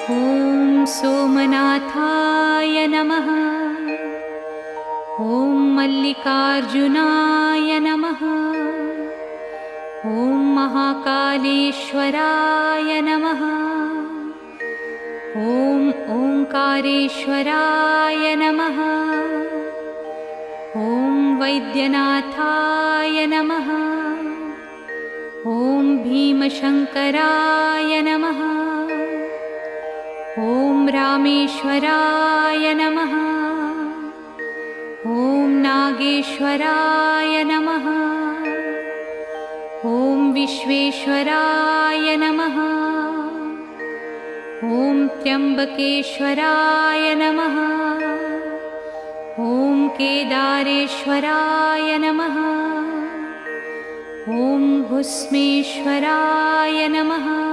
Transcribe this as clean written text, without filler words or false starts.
ॐ सोमनाथाय नमः। ॐ मल्लिकार्जुनाय नमः। ॐ महाकालेश्वराय नमः। ॐ ओंकारेश्वराय नमः। ॐ वैद्यनाथाय नमः। ॐ भीमशंकराय नमः। ॐ रामेश्वराय नमः। ॐ नागेश्वराय नमः। ॐ विश्वेश्वराय नमः। ॐ त्र्यंबकेश्वराय नमः। ॐ केदारेश्वराय नमः। ॐ भुस्मेश्वराय नमः।